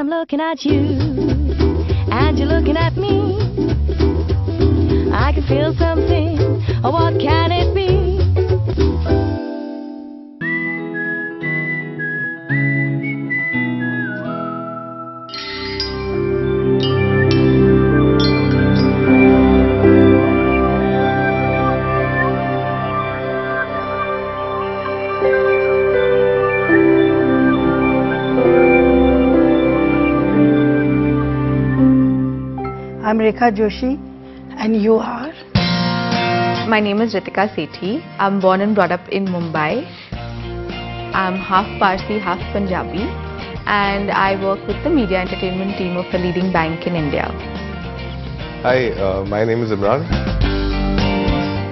I'm looking at you, and you're looking at me. I can feel something, what can it be? I'm Rekha Joshi, and you are? My name is Ritika Sethi. I'm born and brought up in Mumbai. I'm half Parsi, half Punjabi, and I work with the media entertainment team of a leading bank in India. Hi, my name is Imran.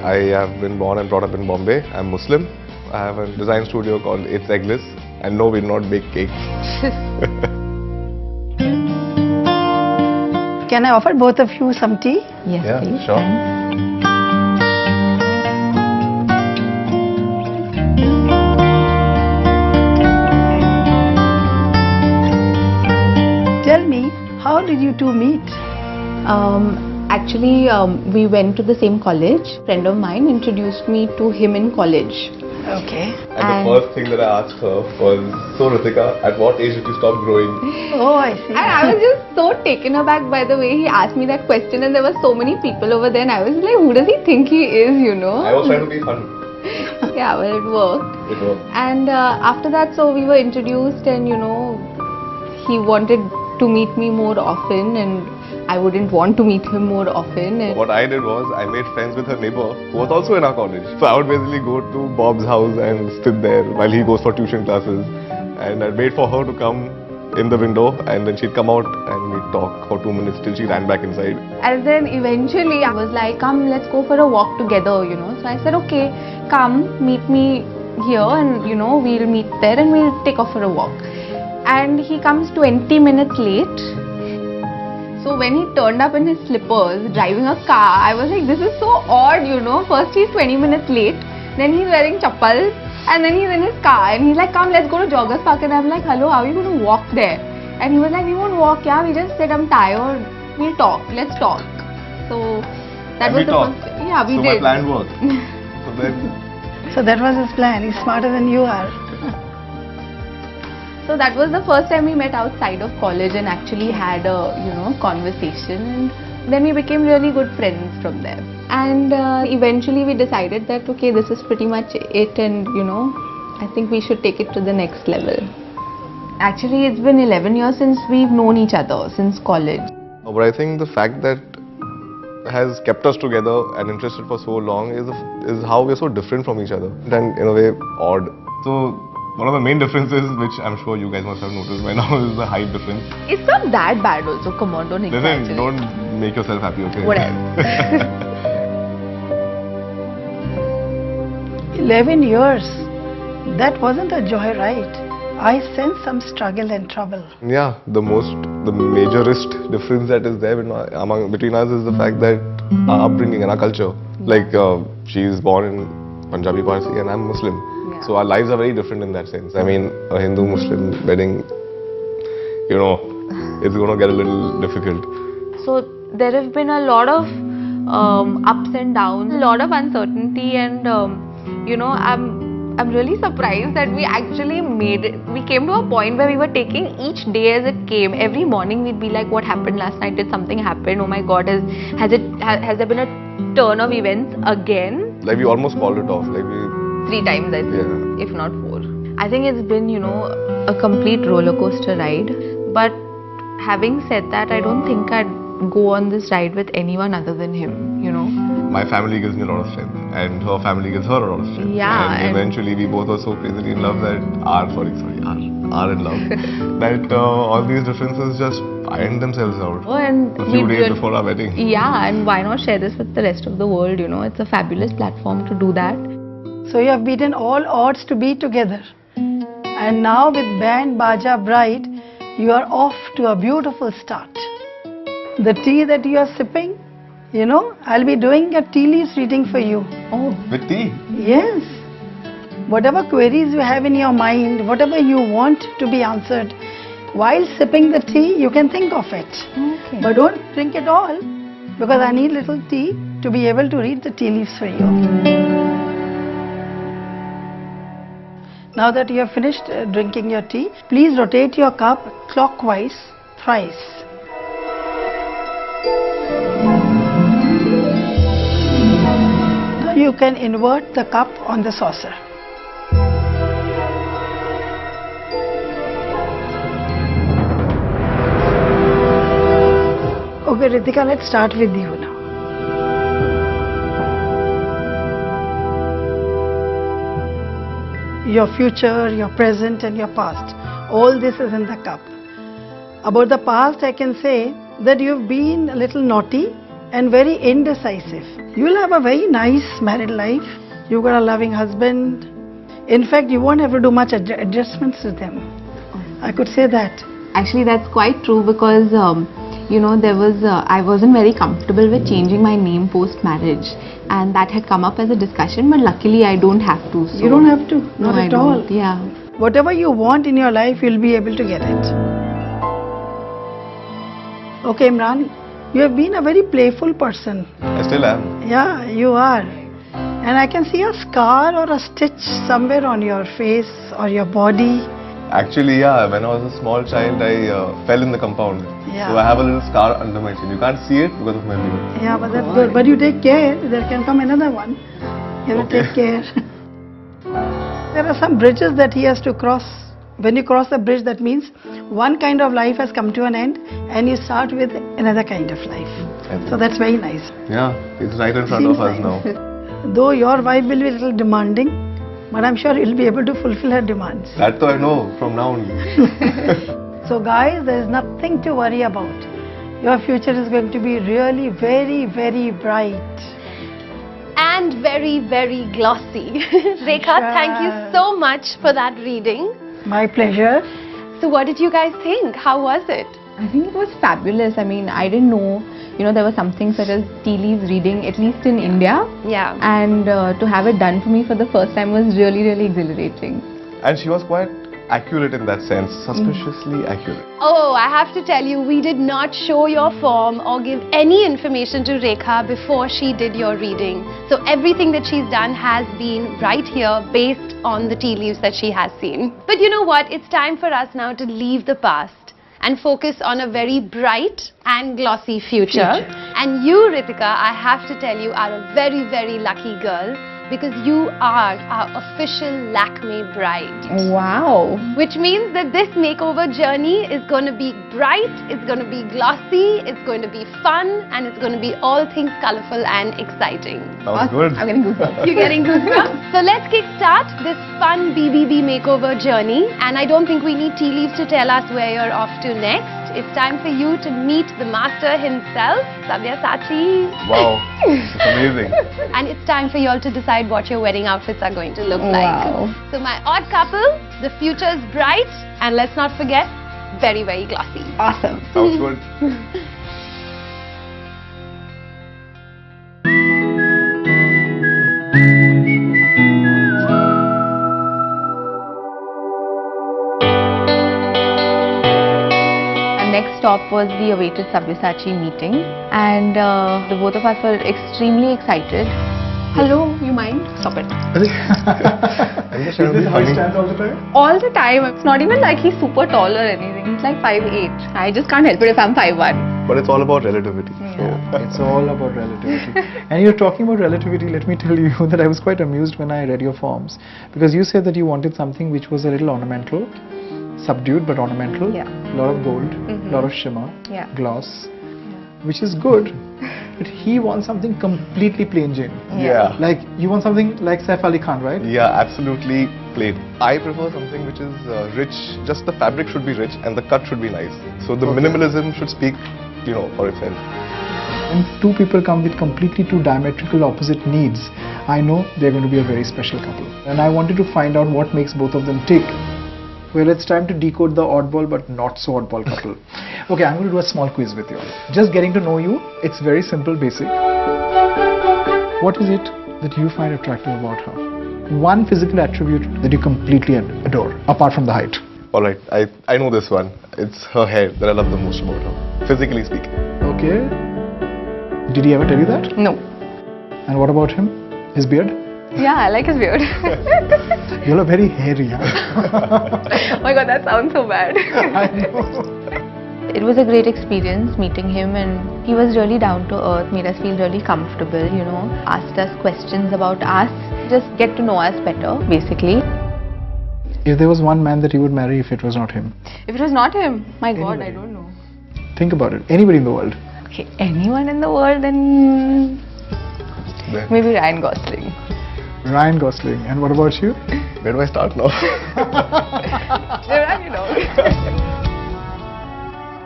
I have been born and brought up in Bombay. I'm Muslim. I have a design studio called It's Eggless, and no, we do not bake cakes. Can I offer both of you some tea? Yes, Yeah, please. sure. Tell me, how did you two meet? Actually, we went to the same college. A friend of mine introduced me to him in college. Okay. And the first thing that I asked her was, so Ritika, at what age did you stop growing? Oh, I see. And I was just so taken aback by the way he asked me that question, and there were so many people over there, and I was like, who does he think he is, you know? I was trying to be fun. Yeah, well, it worked. It worked. And after that, so we were introduced, and you know, he wanted to meet me more often, and I wouldn't want to meet him more often. And What I did was, I made friends with her neighbor who was also in our college. So I would basically go to Bob's house and sit there while he goes for tuition classes. And I'd wait for her to come in the window, and then she'd come out and we'd talk for 2 minutes till she ran back inside. And then eventually I was like, come, let's go for a walk together, you know. So I said, okay, come, meet me here, and you know, we'll meet there and we'll take off for a walk. And he comes 20 minutes late. So when he turned up in his slippers, driving a car, I was like, this is so odd, you know. First he's 20 minutes late, then he's wearing chappals, and then he's in his car, and he's like, come, let's go to Joggers Park. And I'm like, hello, how are you going to walk there? And he was like, we won't walk, yeah, we just said I'm tired, we'll talk, let's talk. So that And was we the talked. first, yeah, we So did. my plan worked. So then, So that was his plan. He's smarter than you are. So that was the first time we met outside of college and actually had a, you know, conversation, and then we became really good friends from there. And eventually we decided that, okay, this is pretty much it, and you know, I think we should take it to the next level. Actually, it's been 11 years since we've known each other, since college. but I think the fact that has kept us together and interested for so long is how we're so different from each other, and in a way odd. So one of the main differences, which I'm sure you guys must have noticed by now, is the height difference. It's not that bad also, come on, don't exaggerate. Listen, don't make yourself happy, okay? Whatever. 11 years. That wasn't a joyride. I sense some struggle and trouble. Yeah, the majorest difference that is there between us is the fact that our upbringing and our culture. Like, she's born in Punjabi Parsi and I'm Muslim. Yeah. So our lives are very different in that sense. I mean, a Hindu-Muslim wedding, you know, it's going to get a little difficult. So there have been a lot of ups and downs, a lot of uncertainty, and you know, I'm really surprised that we actually made it. We came to a point where we were taking each day as it came. Every morning we'd be like, what happened last night? Did something happen? Oh my God, has there been a turn of events again? Like, we almost called it off. Like, 3 times, I think, Yeah. if not 4. I think it's been, you know, a complete roller coaster ride. But having said that, I don't think I'd go on this ride with anyone other than him, you know. my family gives me a lot of strength, and her family gives her a lot of strength. Yeah, And eventually we both were so crazily in love that are in love. That all these differences just ironed themselves out Oh, and a few we days really- before our wedding. Yeah, and why not share this with the rest of the world, you know. It's a fabulous platform to do that. So you have beaten all odds to be together. And now with Band Baja Bride, you are off to a beautiful start. The tea that you are sipping, you know, I'll be doing a tea leaves reading for you. Oh, With tea. Yes. Whatever queries you have in your mind, whatever you want to be answered, While sipping the tea, you can think of it. Okay. But don't drink it all, because I need little tea to be able to read the tea leaves for you. Now that you have finished drinking your tea, please rotate your cup clockwise thrice. Now you can invert the cup on the saucer. Okay, Ritika, let's start with you now. Your future, your present and your past. All this is in the cup. About the past, I can say that you've been a little naughty and very indecisive. You'll have a very nice married life. You've got a loving husband. In fact, you won't have to do much adjustments with them. I could say that. Actually, that's quite true because I wasn't very comfortable with changing my name post-marriage, and that had come up as a discussion, but luckily I don't have to. So You don't have to, not no, at I all. don't. Yeah. Whatever you want in your life, you'll be able to get it. Okay, Imran, you have been a very playful person. I still am. Yeah, you are. And I can see a scar or a stitch somewhere on your face or your body. Actually, yeah, when I was a small child, I fell in the compound. Yeah. So I have a little scar under my chin. You can't see it because of my beard. Yeah, but that's good. But you take care, there can come another one. You have to Okay. take care. There are some bridges that he has to cross. When you cross the bridge, that means one kind of life has come to an end and you start with another kind of life. So that's very nice. Yeah, it's right in front Seems of us nice. now. Though your wife will be a little demanding, but I'm sure you'll be able to fulfill her demands. That though I know from now only. So guys, there is nothing to worry about. Your future is going to be really very, very bright. And very, very glossy. Rekha, thank you so much for that reading. My pleasure. So what did you guys think? How was it? I think it was fabulous. I mean, I didn't know, there was something such as tea leaves reading, at least in India. Yeah. And to have it done for me for the first time was really, really exhilarating. And she was quite accurate in that sense, suspiciously accurate. Oh, I have to tell you, we did not show your form or give any information to Rekha before she did your reading. So everything that she's done has been right here based on the tea leaves that she has seen. But you know what? It's time for us now to leave the past and focus on a very bright and glossy future. And you, Ritika, I have to tell you, are a very, very lucky girl because you are our official Lakme bride. Wow. Which means that this makeover journey is going to be bright, it's going to be glossy, it's going to be fun, and it's going to be all things colorful and exciting. Sounds good. I'm getting goosebumps. You're getting goosebumps? So let's kickstart this fun BBB makeover journey. And I don't think we need tea leaves to tell us where you're off to next. It's time for you to meet the master himself, Sabyasachi. Wow, it's amazing. And it's time for you all to decide what your wedding outfits are going to look Wow. like. So my odd couple, the future is bright, and let's not forget, very, very glossy. Awesome. Sounds good. Next stop was the awaited Sabyasachi meeting, and the both of us were extremely excited. Hello, you mind? Stop it. I'm just trying to be funny. All the time. It's not even like he's super tall or anything. He's like 5'8". I just can't help it if I'm 5'1". But it's all about relativity. It's all about relativity. And you're talking about relativity, let me tell you that I was quite amused when I read your forms. Because you said that you wanted something which was a little ornamental, subdued but ornamental, Yeah. a lot of gold, a lot of shimmer, Yeah. gloss, which is good. But he wants something completely plain Jane. Yeah. Like, you want something like Saif Ali Khan, right? Yeah, absolutely plain. I prefer something which is rich, just the fabric should be rich and the cut should be nice. So the minimalism should speak, for itself. When two people come with completely two diametrical opposite needs, I know they're going to be a very special couple. And I wanted to find out what makes both of them tick. Well, it's time to decode the oddball but not so oddball couple. Okay, I'm going to do a small quiz with you. Just getting to know you, it's very simple, basic. What is it that you find attractive about her? One physical attribute that you completely adore, apart from the height. Alright, I know this one. It's her hair that I love the most about her, physically speaking. Okay. Did he ever tell you that? No. And what about him? His beard? Yeah, I like his beard. You are very hairy, huh? Oh my god, that sounds so bad. I know. It was a great experience meeting him, and he was really down to earth, made us feel really comfortable, you know, asked us questions about us, just get to know us better, basically. If there was one man that you would marry if it was not him, If it was not him, my god, Anybody. I don't know. think about it. Anybody in the world. Okay, anyone in the world, then Then, maybe Ryan Gosling. Ryan Gosling. And what about you? where do I start now? You know.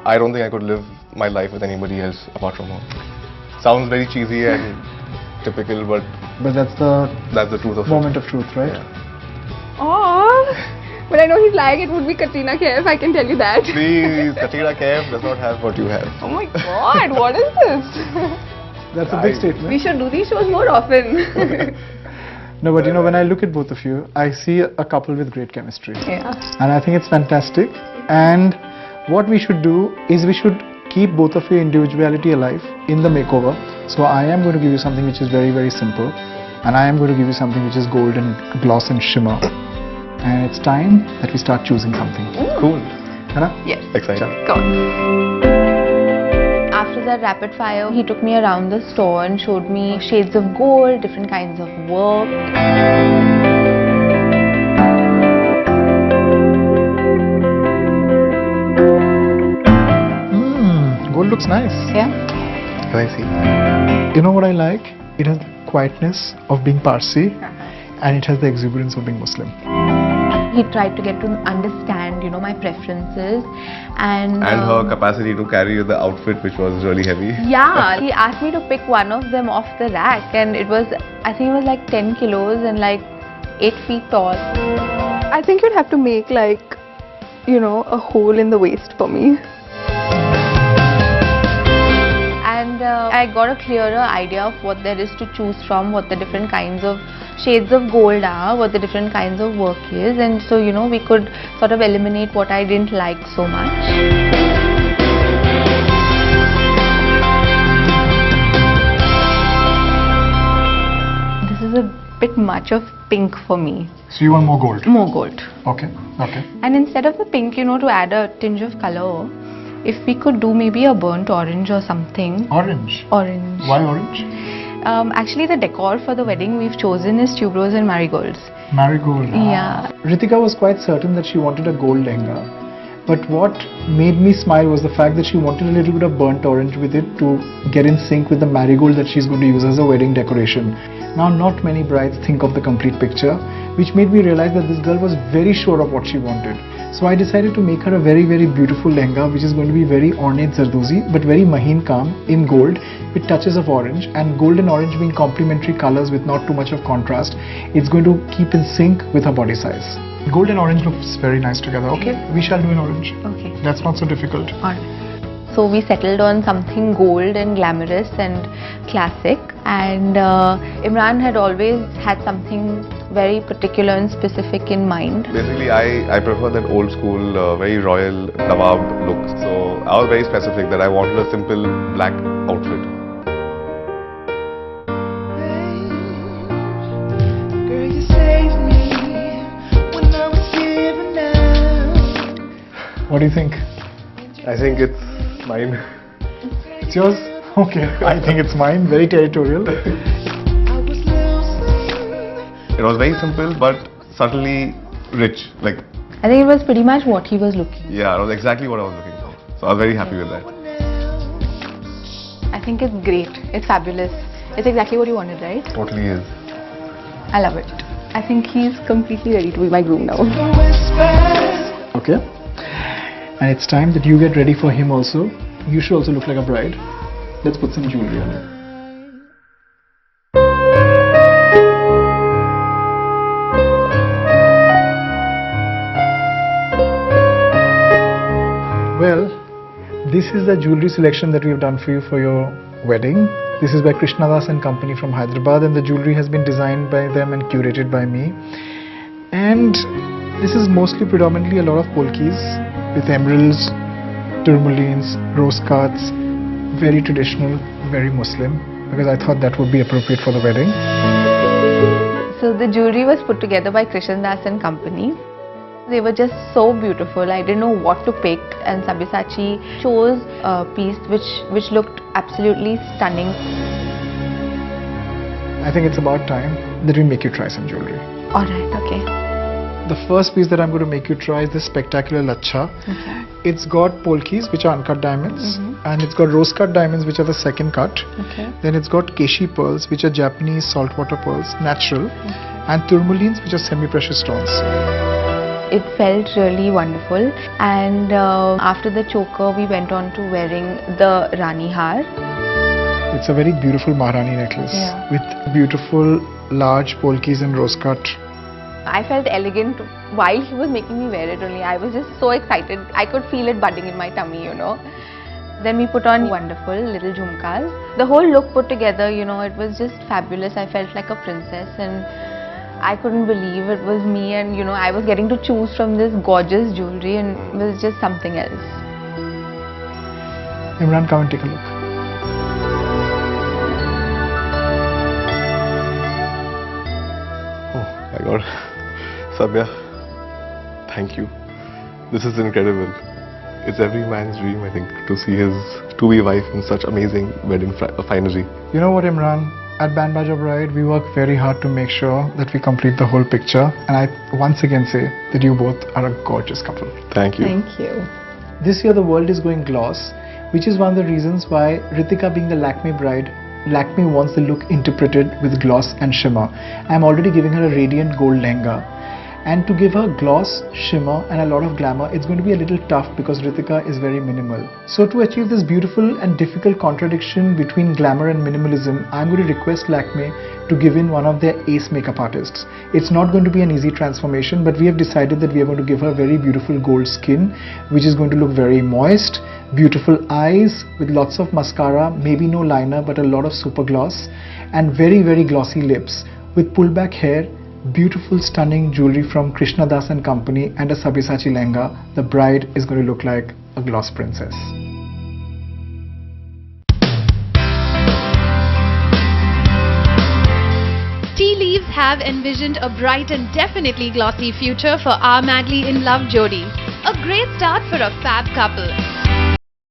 I don't think I could live my life with anybody else apart from her. Sounds very cheesy and typical, but But that's that's the truth of moment it. of truth, right? Yeah. Oh, but I know he's lying. It would be Katrina Kaif, I can tell you that. Please, Katrina Kaif does not have what you have. Oh my god, what is this? That's a big statement. We should do these shows more often. No, but you know, when I look at both of you, I see a couple with great chemistry. Yeah. And I think it's fantastic. And what we should do is we should keep both of your individuality alive in the makeover. So I am going to give you something which is very, very simple. And I am going to give you something which is gold and gloss and shimmer. And it's time that we start choosing something. Cool. Hai na? Yes. Exciting. Go on. After that rapid fire, he took me around the store and showed me shades of gold, different kinds of work. Gold looks nice. Yeah. Can I see? You know what I like? It has the quietness of being Parsi and it has the exuberance of being Muslim. He tried to get to understand, you know, my preferences and Her capacity to carry the outfit, which was really heavy. yeah, he asked me to pick one of them off the rack, and it was, I think it was like 10 kilos and like 8 feet tall. I think you'd have to make like, you know, a hole in the waist for me. And I got a clearer idea of what there is to choose from, what the different kinds of shades of gold are, what the different kinds of work is, and so, you know, we could sort of eliminate what I didn't like so much. This is a bit much of pink for me. So you want more gold? More gold. Okay, okay. And instead of the pink, you know, to add a tinge of color, if we could do maybe a burnt orange or something. Orange. Orange. Why orange? Actually, the decor for the wedding we've chosen is tuberose and marigolds. Marigold. Yeah. Ritika was quite certain that she wanted a gold lehenga. But what made me smile was the fact that she wanted a little bit of burnt orange with it to get in sync with the marigold that she's going to use as a wedding decoration. Now, not many brides think of the complete picture, which made me realize that this girl was very sure of what she wanted. So I decided to make her a very, very beautiful lehenga, which is going to be very ornate zardozi, but very maheen kaam in gold with touches of orange, and gold and orange being complementary colors with not too much of contrast. It's going to keep in sync with her body size. Gold and orange looks very nice together. Okay, we shall do an orange. Okay. That's not so difficult. Alright. So we settled on something gold and glamorous and classic, and Imran had always had something very particular and specific in mind. Basically, I prefer that old school, very royal Nawab look. So I was very specific that I wanted a simple black outfit. Girl, you saved me when I was giving up. What do you think? I think it's mine. It's yours? Okay, I think it's mine. Very territorial. I was losing. It was very simple but subtly rich. Like, I think it was pretty much what he was looking. yeah, it was exactly what I was looking for. So I was very happy with that. I think it's great. It's fabulous. It's exactly what you wanted, right? Totally is. I love it. I think he's completely ready to be my groom now. The whispers. Okay. And it's time that you get ready for him also. You should also look like a bride. Let's put some jewelry on it. Well, this is the jewelry selection that we have done for you for your wedding. This is by Krishnadas and Company from Hyderabad, and the jewelry has been designed by them and curated by me. And This is mostly predominantly a lot of polkis with emeralds, tourmalines, rose cuts, very traditional, very Muslim, because I thought that would be appropriate for the wedding. So the jewelry was put together by Krishan Das and Company. They were just so beautiful. I didn't know what to pick, and Sabyasachi chose a piece which looked absolutely stunning. I think it's about time that we make you try some jewelry. Alright, okay. The first piece that I'm going to make you try is this spectacular lacha. Okay. It's got polkis, which are uncut diamonds, and it's got rose cut diamonds, which are the second cut. Okay. Then it's got keshi pearls, which are Japanese saltwater pearls, natural, and tourmalines, which are semi-precious stones. It felt really wonderful, and after the choker we went on to wearing the Rani Har. It's a very beautiful Maharani necklace with beautiful large polkis and rose cut. I felt elegant while he was making me wear it only. I was just so excited. I could feel it budding in my tummy, you know. Then we put on wonderful little jhumkas. The whole look put together, you know, it was just fabulous. I felt like a princess, and I couldn't believe it was me, and you know, I was getting to choose from this gorgeous jewelry, and it was just something else. Imran, come and take a look. Oh my God. Sabya, thank you. This is incredible. It's every man's dream, I think, to see his to-be wife in such amazing wedding finery. You know what, Imran? At Band Baja Bride, we work very hard to make sure that we complete the whole picture. And I once again say that you both are a gorgeous couple. Thank you. Thank you. This year the world is going gloss, which is one of the reasons why Ritika, being the Lakme bride, Lakme wants the look interpreted with gloss and shimmer. I'm already giving her a radiant gold lehenga. And to give her gloss, shimmer and a lot of glamour, it's going to be a little tough because Ritika is very minimal. So to achieve this beautiful and difficult contradiction between glamour and minimalism, I'm going to request Lakme to give in one of their ace makeup artists. It's not going to be an easy transformation, but we have decided that we are going to give her very beautiful gold skin, which is going to look very moist, beautiful eyes with lots of mascara, maybe no liner but a lot of super gloss, and very, very glossy lips with pullback hair, beautiful stunning jewelry from Krishna Das and Company, and a Sabyasachi lehenga. The bride is going to look like a gloss princess. Tea Leaves have envisioned a bright and definitely glossy future for our madly in love jodi. A great start for a fab couple.